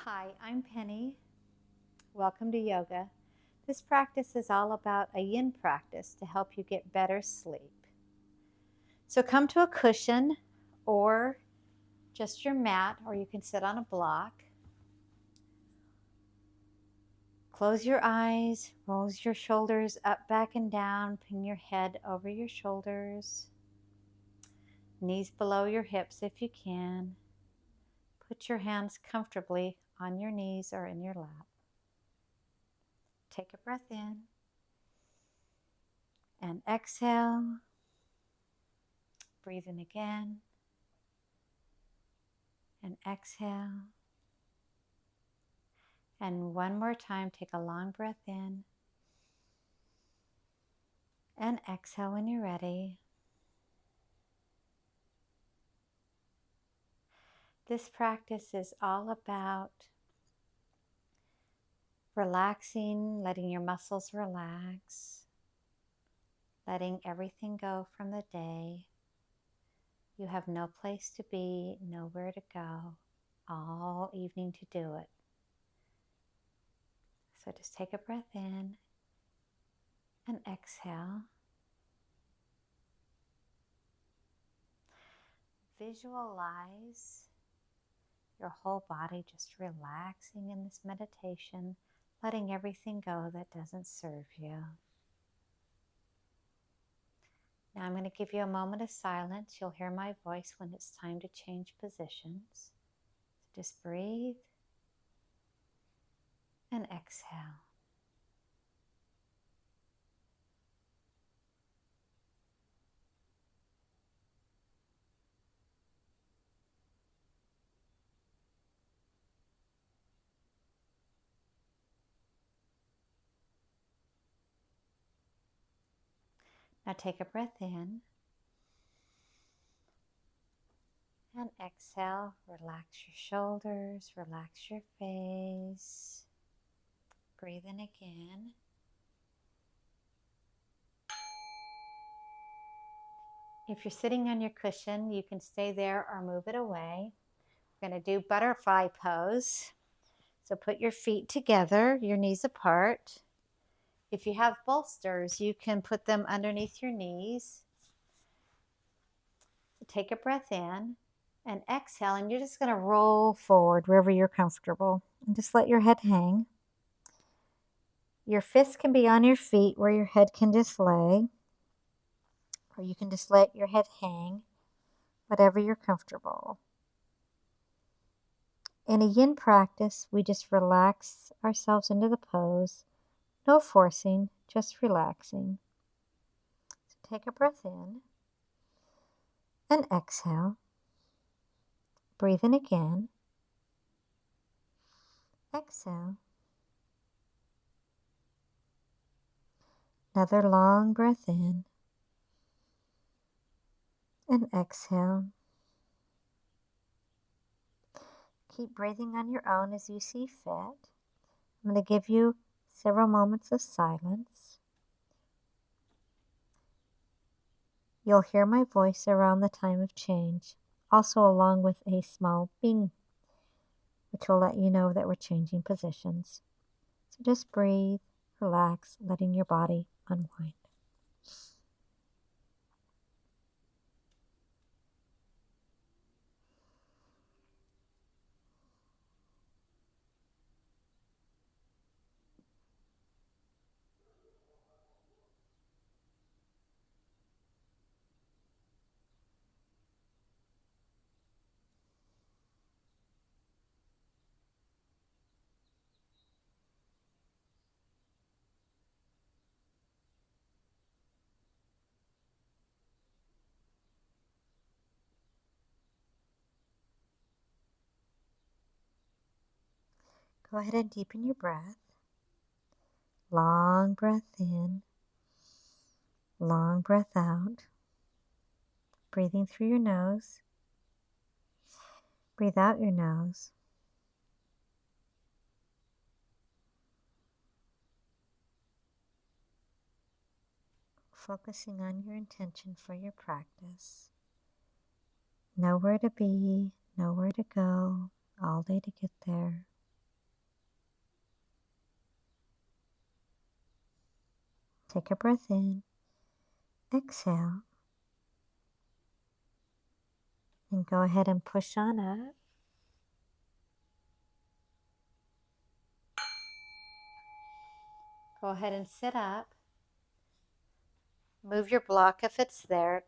Hi, I'm Penny. Welcome to yoga. This practice is all about a yin practice to help you get better sleep. So come to a cushion or just your mat, or you can sit on a block. Close your eyes, roll your shoulders up, back, and down. Pin your head over your shoulders. Knees below your hips if you can. Put your hands comfortably on your knees or in your lap. Take a breath in and exhale. Breathe in again and exhale. And one more time, take a long breath in and exhale when you're ready. This practice is all about relaxing, letting your muscles relax, letting everything go from the day. You have no place to be, nowhere to go, all evening to do it. So just take a breath in and exhale. Visualize your whole body just relaxing in this meditation, letting everything go that doesn't serve you. Now I'm going to give you a moment of silence. You'll hear my voice when it's time to change positions. So just breathe and exhale. Now take a breath in and exhale. Relax your shoulders, relax your face. Breathe in again. If you're sitting on your cushion, you can stay there or move it away. We're going to do butterfly pose. So put your feet together, your knees apart. If you have bolsters, you can put them underneath your knees. Take a breath in and exhale, and you're just going to roll forward wherever you're comfortable. And just let your head hang. Your fists can be on your feet where your head can just lay. Or you can just let your head hang, whatever you're comfortable. In a yin practice, we just relax ourselves into the pose. No forcing, just relaxing. So take a breath in and exhale. Breathe in again. Exhale. Another long breath in and exhale. Keep breathing on your own as you see fit. I'm going to give you several moments of silence. You'll hear my voice around the time of change, also along with a small bing, which will let you know that we're changing positions. So just breathe, relax, letting your body unwind. Go ahead and deepen your breath. Long breath in, long breath out. Breathing through your nose. Breathe out your nose. Focusing on your intention for your practice. Nowhere to be, nowhere to go, all day to get there. Take a breath in. Exhale. And go ahead and push on up. Go ahead and sit up. Move your block if it's there.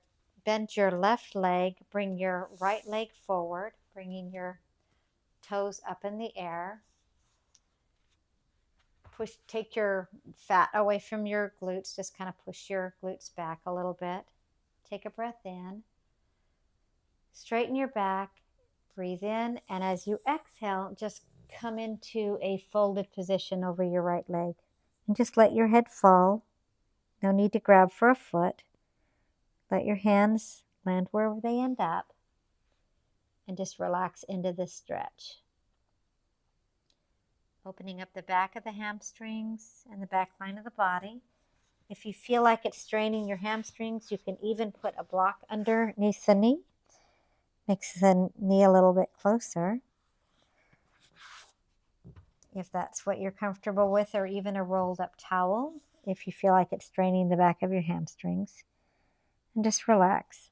Bend your left leg. Bring your right leg forward, bringing your toes up in the air. Take your fat away from your glutes. Just kind of push your glutes back a little bit. Take a breath in. Straighten your back. Breathe in. And as you exhale, just come into a folded position over your right leg. And just let your head fall. No need to grab for a foot. Let your hands land wherever they end up. And just relax into this stretch. Opening up the back of the hamstrings and the back line of the body. If you feel like it's straining your hamstrings, you can even put a block underneath the knee. Makes the knee a little bit closer, if that's what you're comfortable with, or even a rolled up towel if you feel like it's straining the back of your hamstrings. And just relax.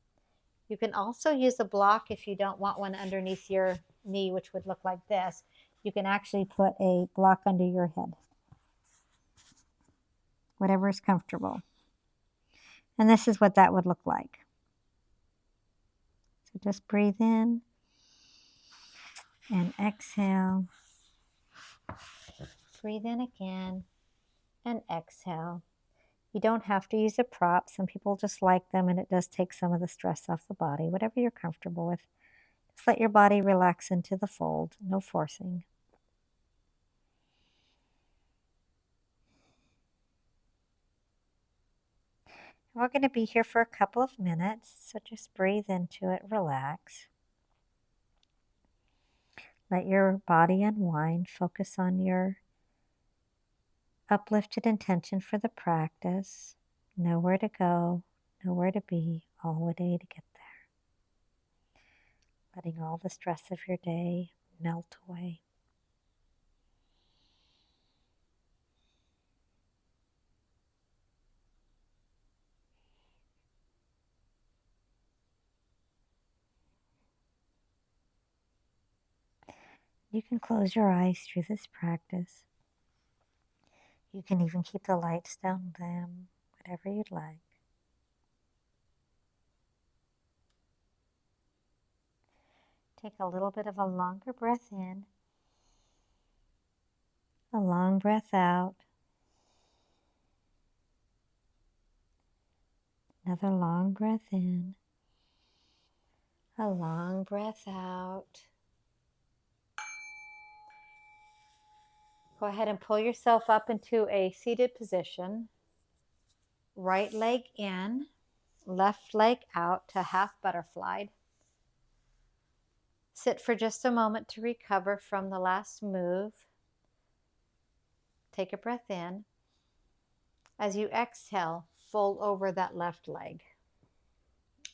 You can also use a block if you don't want one underneath your knee, which would look like this. You can actually put a block under your head. Whatever is comfortable. And this is what that would look like. So just breathe in and exhale. Breathe in again and exhale. You don't have to use a prop. Some people just like them, and it does take some of the stress off the body. Whatever you're comfortable with. Just let your body relax into the fold. No forcing. We're going to be here for a couple of minutes, so just breathe into it, relax. Let your body unwind. Focus on your uplifted intention for the practice. Know where to go, know where to be, all the day to get there. Letting all the stress of your day melt away. You can close your eyes through this practice. You can even keep the lights down dim, whatever you'd like. Take a little bit of a longer breath in, a long breath out, another long breath in, a long breath out. Go ahead and pull yourself up into a seated position. Right leg in, left leg out to half butterflied. Sit for just a moment to recover from the last move. Take a breath in. As you exhale, fold over that left leg.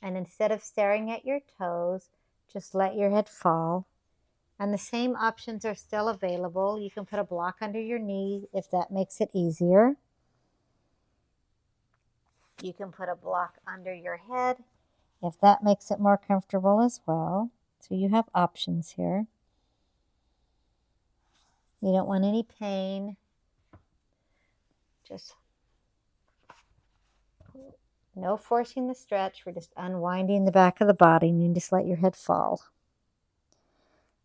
And instead of staring at your toes, just let your head fall. And the same options are still available. You can put a block under your knee if that makes it easier. You can put a block under your head if that makes it more comfortable as well. So you have options here. You don't want any pain. Just no forcing the stretch. We're just unwinding the back of the body, and you just let your head fall.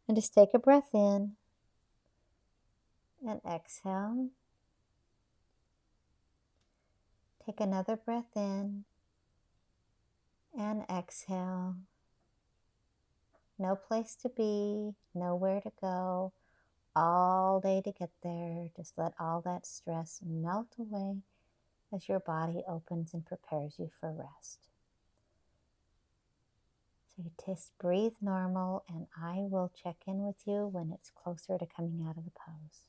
And just take a breath in and exhale. Take another breath in and exhale. No place to be, nowhere to go, all day to get there. Just let all that stress melt away as your body opens and prepares you for rest. So you just breathe normal, and I will check in with you when it's closer to coming out of the pose.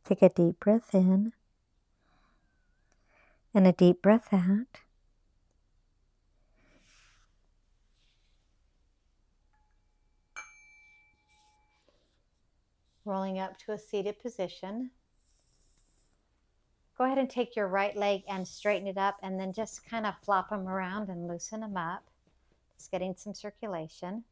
Take a deep breath in and a deep breath out. Rolling up to a seated position. Go ahead and take your right leg and straighten it up, and then just kind of flop them around and loosen them up. Just getting some circulation.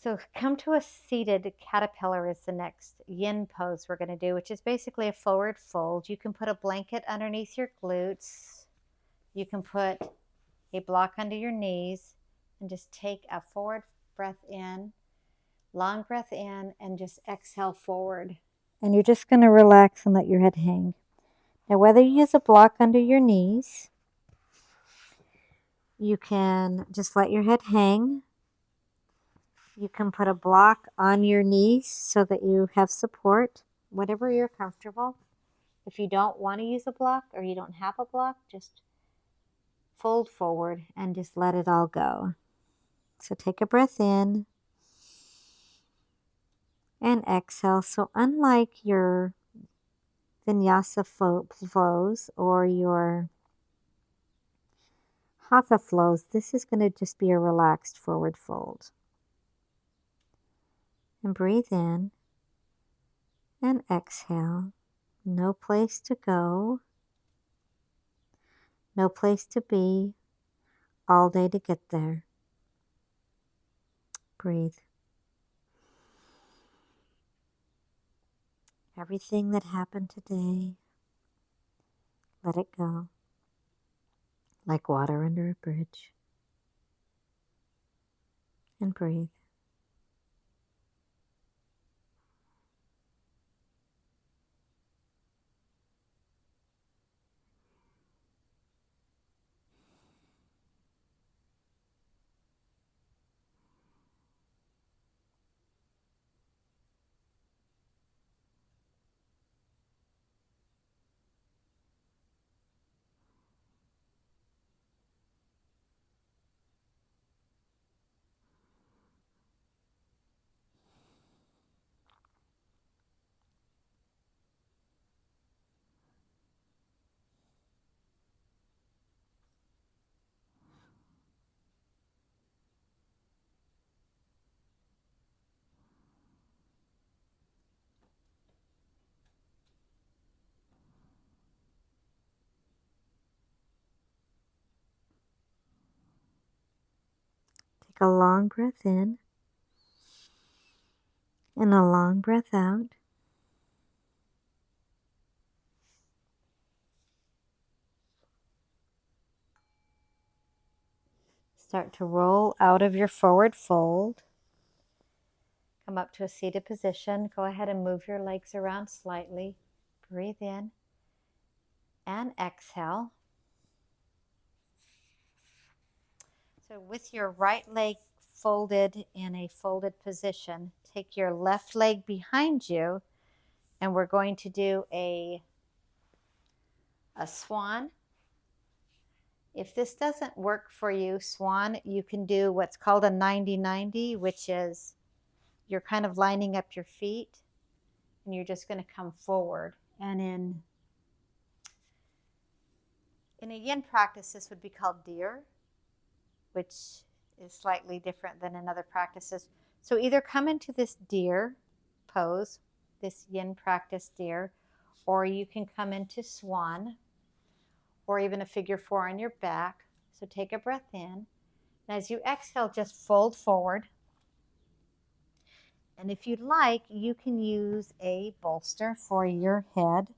So come to a seated caterpillar is the next yin pose we're going to do, which is basically a forward fold. You can put a blanket underneath your glutes. You can put a block under your knees and just take a forward breath in, long breath in, and just exhale forward. And you're just going to relax and let your head hang. Now, whether you use a block under your knees, you can just let your head hang. You can put a block on your knees so that you have support, whatever you're comfortable. If you don't want to use a block or you don't have a block, just fold forward and just let it all go. So take a breath in and exhale. So unlike your vinyasa flows or your hatha flows, this is going to just be a relaxed forward fold. And breathe in and exhale. No place to go. No place to be. All day to get there. Breathe. Everything that happened today, let it go. Like water under a bridge. And breathe. Take a long breath in and a long breath out. Start to roll out of your forward fold. Come up to a seated position. Go ahead and move your legs around slightly. Breathe in and exhale. So with your right leg folded in a folded position, take your left leg behind you, and we're going to do a swan. If this doesn't work for you, swan, you can do what's called a 90-90, which is you're kind of lining up your feet and you're just going to come forward. And in a yin practice, this would be called deer, which is slightly different than in other practices. So either come into this deer pose, this yin practice deer, or you can come into swan, or even a figure four on your back. So take a breath in. And as you exhale, just fold forward. And if you'd like, you can use a bolster for your head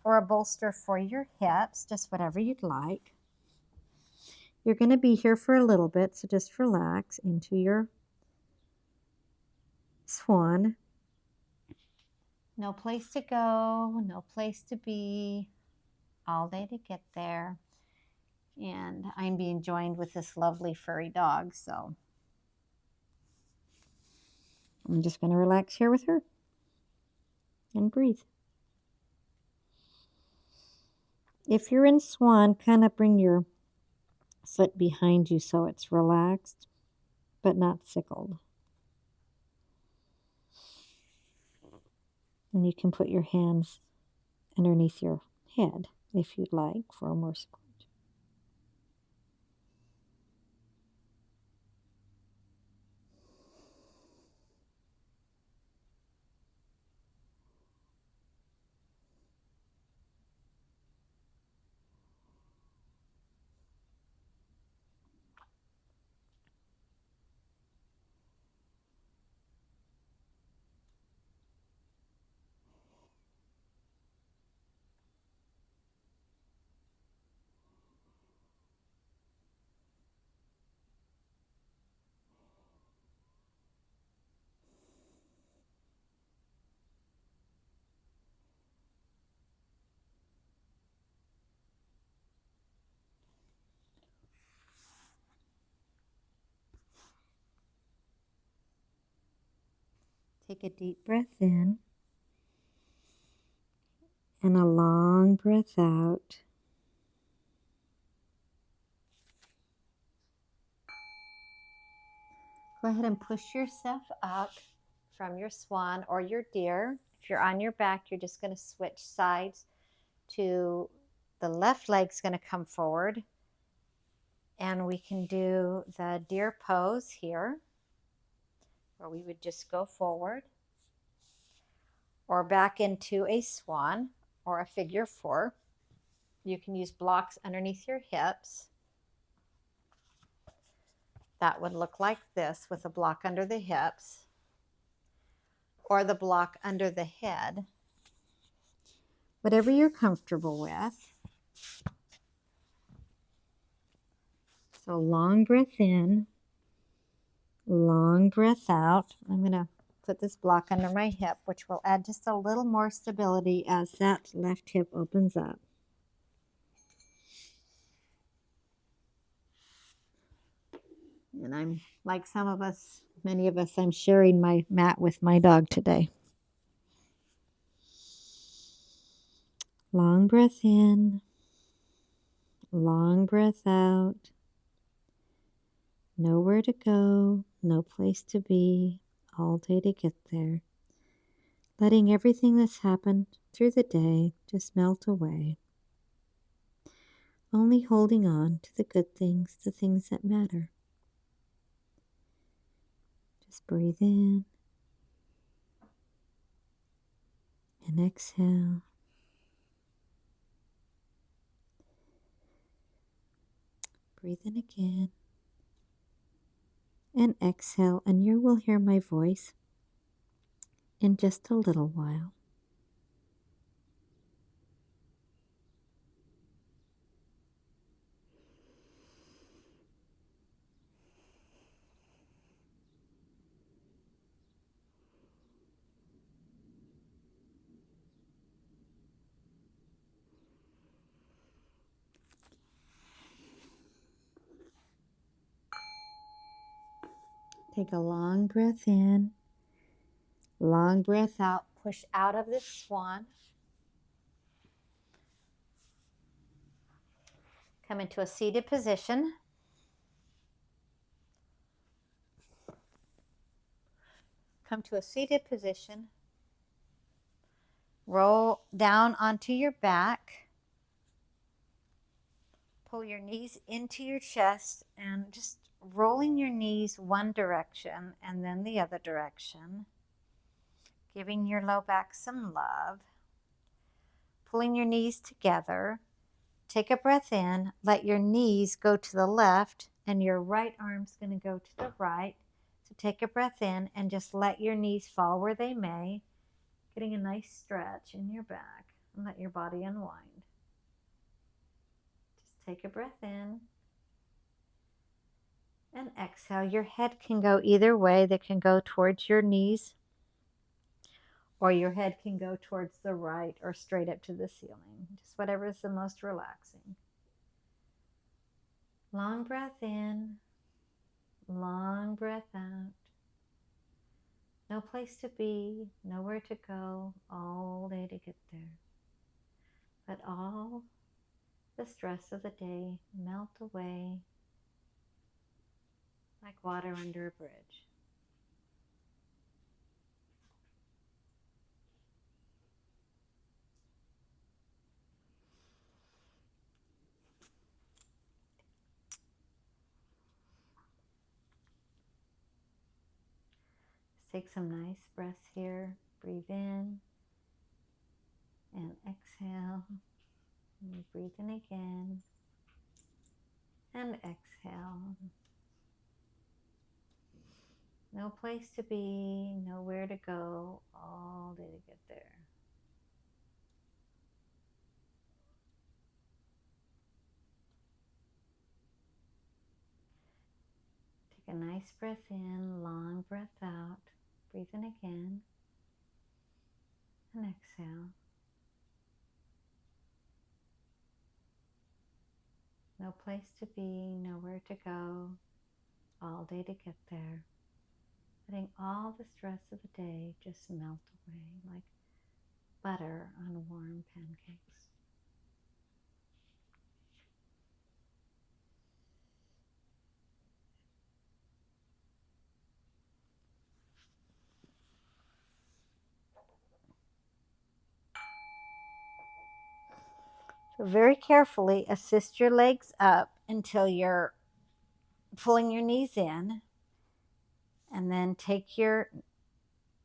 or a bolster for your hips, just whatever you'd like. You're going to be here for a little bit, so just relax into your swan. No place to go, no place to be, all day to get there. And I'm being joined with this lovely furry dog, so I'm just going to relax here with her and breathe. If you're in swan, kind of bring your foot behind you so it's relaxed, but not sickled. And you can put your hands underneath your head if you'd like for more support. Take a deep breath in and a long breath out. Go ahead and push yourself up from your swan or your deer. If you're on your back, you're just going to switch sides to the left leg's going to come forward. And we can do the deer pose here, where we would just go forward or back into a swan or a figure four. You can use blocks underneath your hips. That would look like this with a block under the hips or the block under the head. Whatever you're comfortable with. So long breath in, long breath out. I'm going to put this block under my hip, which will add just a little more stability as that left hip opens up. And I'm like some of us, many of us, I'm sharing my mat with my dog today. Long breath in, long breath out. Nowhere to go, no place to be, all day to get there. Letting everything that's happened through the day just melt away. Only holding on to the good things, the things that matter. Just breathe in and exhale. Breathe in again and exhale, and you will hear my voice in just a little while. Take a long breath in, long breath out. Push out of this swan. Come into a seated position. Come to a seated position. Roll down onto your back. Pull your knees into your chest and just rolling your knees one direction and then the other direction. Giving your low back some love. Pulling your knees together. Take a breath in. Let your knees go to the left and your right arm's going to go to the right. So take a breath in and just let your knees fall where they may. Getting a nice stretch in your back and let your body unwind. Just take a breath in and exhale. Your head can go either way. That can go towards your knees or your head can go towards the right or straight up to the ceiling. Just whatever is the most relaxing. Long breath in, long breath out. No place to be, nowhere to go, all day to get there. Let all the stress of the day melt away like water under a bridge. Take some nice breaths here. Breathe in and exhale. And breathe in again and exhale. No place to be, nowhere to go, all day to get there. Take a nice breath in, long breath out. Breathe in again and exhale. No place to be, nowhere to go, all day to get there. Letting all the stress of the day just melt away like butter on warm pancakes. So very carefully assist your legs up until you're pulling your knees in, and then take your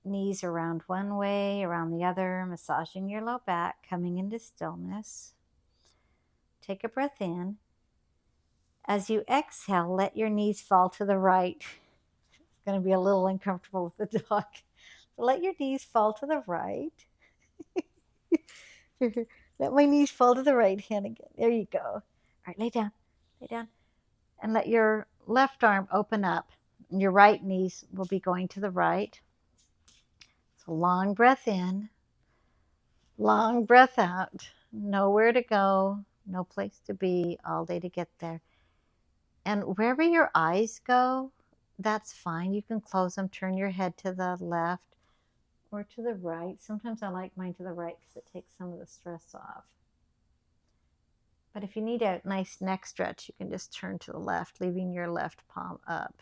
knees around one way, around the other, massaging your low back, coming into stillness. Take a breath in. As you exhale, let your knees fall to the right. It's going to be a little uncomfortable with the dog. So let your knees fall to the right. Let my knees fall to the right, Hannigan. There you go. All right, lay down. Lay down. And let your left arm open up. And your right knees will be going to the right. So long breath in. Long breath out. Nowhere to go. No place to be. All day to get there. And wherever your eyes go, that's fine. You can close them. Turn your head to the left or to the right. Sometimes I like mine to the right because it takes some of the stress off. But if you need a nice neck stretch, you can just turn to the left, leaving your left palm up.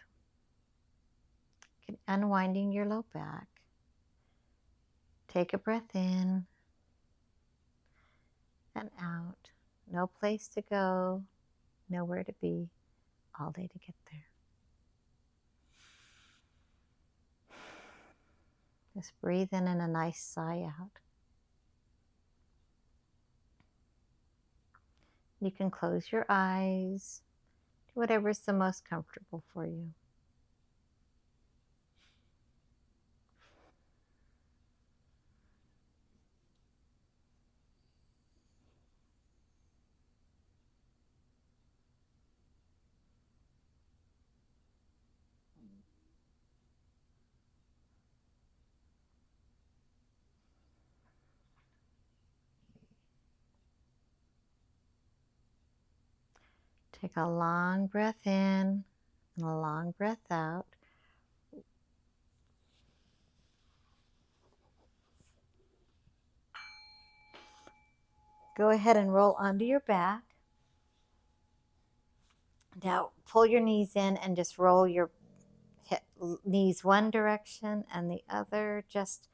Unwinding your low back. Take a breath in and out. No place to go, nowhere to be, all day to get there. Just breathe in and a nice sigh out. You can close your eyes. Do whatever's the most comfortable for you. Take a long breath in and a long breath out. Go ahead and roll onto your back. Now pull your knees in and just roll your knees one direction and the other, just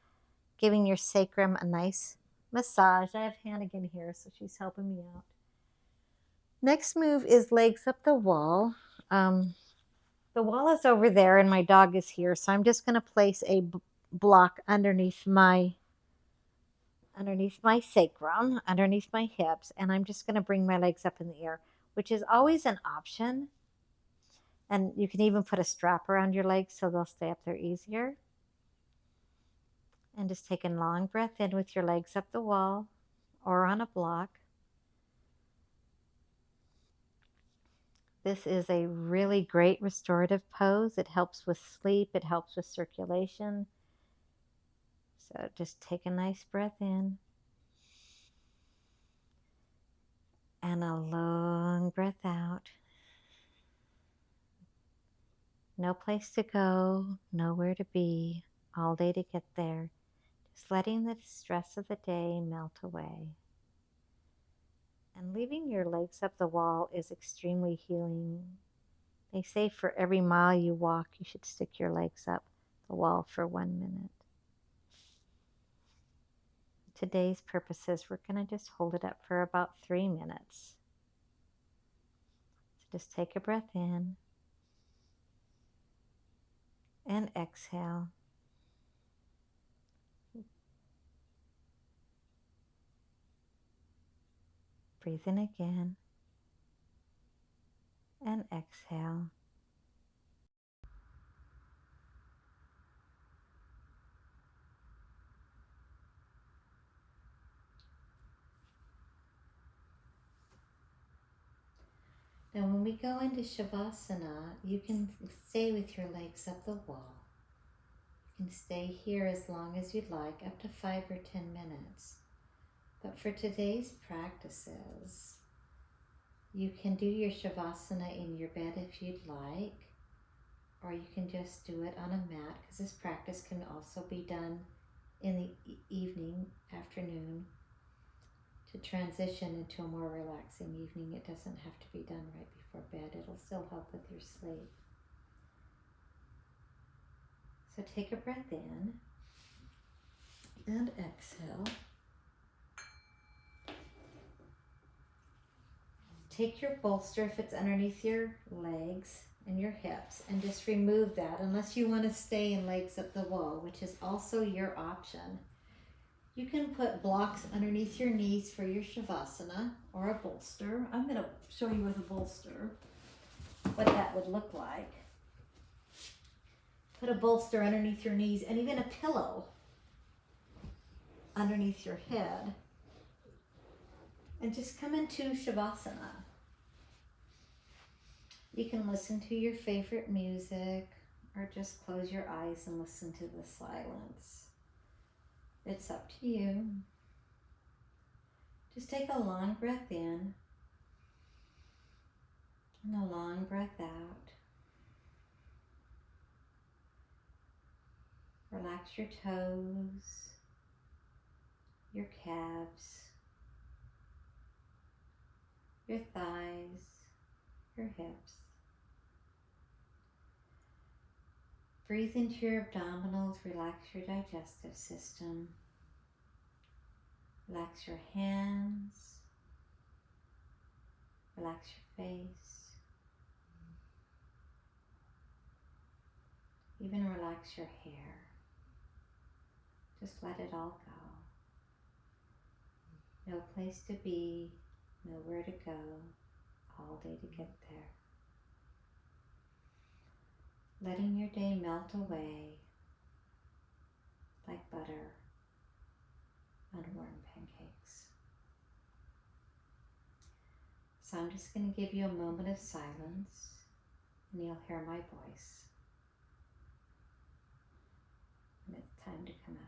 giving your sacrum a nice massage. I have Hannigan here, so she's helping me out. Next move is legs up the wall. The wall is over there and my dog is here, so I'm just going to place a block underneath my sacrum, underneath my hips, and I'm just going to bring my legs up in the air, which is always an option. And you can even put a strap around your legs so they'll stay up there easier. And just take a long breath in with your legs up the wall or on a block. This is a really great restorative pose. It helps with sleep. It helps with circulation. So just take a nice breath in. And a long breath out. No place to go, nowhere to be, all day to get there. Just letting the stress of the day melt away. And leaving your legs up the wall is extremely healing. They say for every mile you walk, you should stick your legs up the wall for 1 minute. Today's purposes, we're going to just hold it up for about 3 minutes. So just take a breath in and exhale. Breathe in again and exhale. Now when we go into Shavasana, you can stay with your legs up the wall. You can stay here as long as you'd like, up to 5 or 10 minutes. But for today's practices, you can do your Shavasana in your bed if you'd like, or you can just do it on a mat, because this practice can also be done in the evening, afternoon, to transition into a more relaxing evening. It doesn't have to be done right before bed. It'll still help with your sleep. So take a breath in and exhale. Take your bolster, if it's underneath your legs and your hips, and just remove that, unless you want to stay in legs up the wall, which is also your option. You can put blocks underneath your knees for your Shavasana, or a bolster. I'm going to show you with a bolster what that would look like. Put a bolster underneath your knees, and even a pillow underneath your head, and just come into Shavasana. You can listen to your favorite music, or just close your eyes and listen to the silence. It's up to you. Just take a long breath in and a long breath out. Relax your toes, your calves, your thighs, your hips. Breathe into your abdominals, relax your digestive system. Relax your hands, relax your face. Even relax your hair. Just let it all go. No place to be, nowhere to go, all day to get there. Letting your day melt away like butter on warm pancakes. So I'm just going to give you a moment of silence, and you'll hear my voice. And it's time to come out.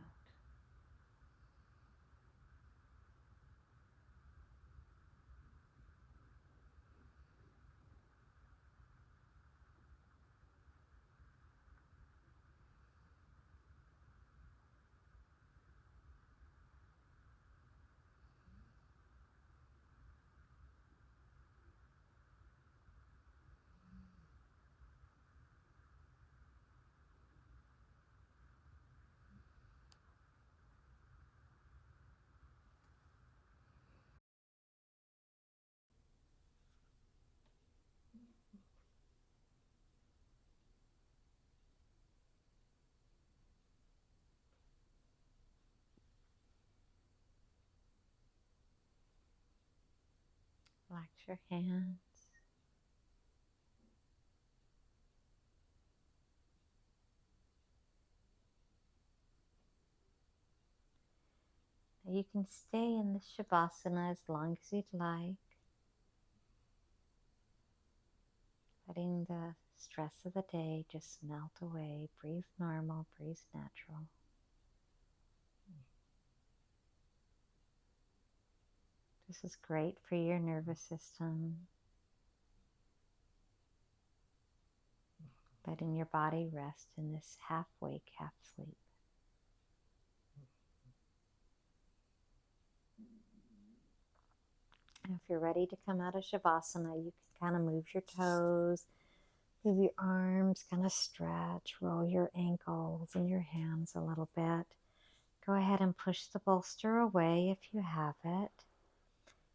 Relax your hands. You can stay in the Shavasana as long as you'd like, letting the stress of the day just melt away. Breathe normal, breathe natural. This is great for your nervous system. Letting your body rest in this half wake, half sleep. And if you're ready to come out of Shavasana, you can kind of move your toes, move your arms, kind of stretch, roll your ankles and your hands a little bit. Go ahead and push the bolster away if you have it,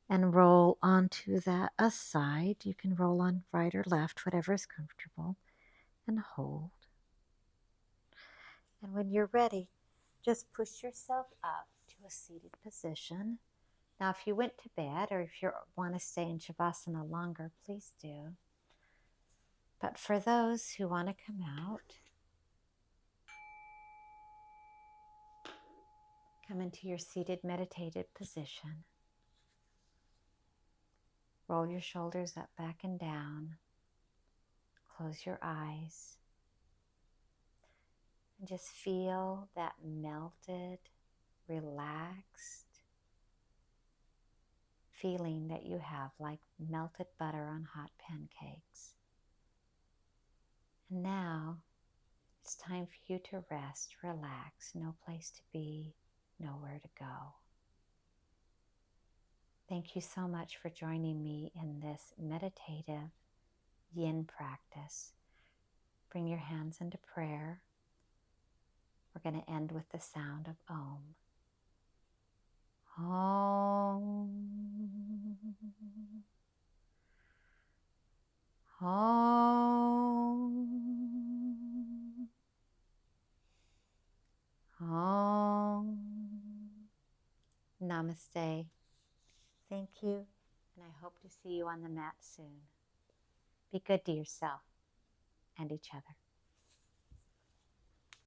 and roll onto that side. You can roll on right or left, whatever is comfortable, and hold. And when you're ready, just push yourself up to a seated position. Now, if you went to bed or if you want to stay in Shavasana longer, please do. But for those who want to come out, come into your seated meditative position. Roll your shoulders up, back, and down. Close your eyes. And just feel that melted, relaxed feeling that you have, like melted butter on hot pancakes. And now it's time for you to rest, relax, no place to be, nowhere to go. Thank you so much for joining me in this meditative yin practice. Bring your hands into prayer. We're going to end with the sound of Om. Om. Om. Om. Namaste. Thank you, and I hope to see you on the mat soon. Be good to yourself and each other.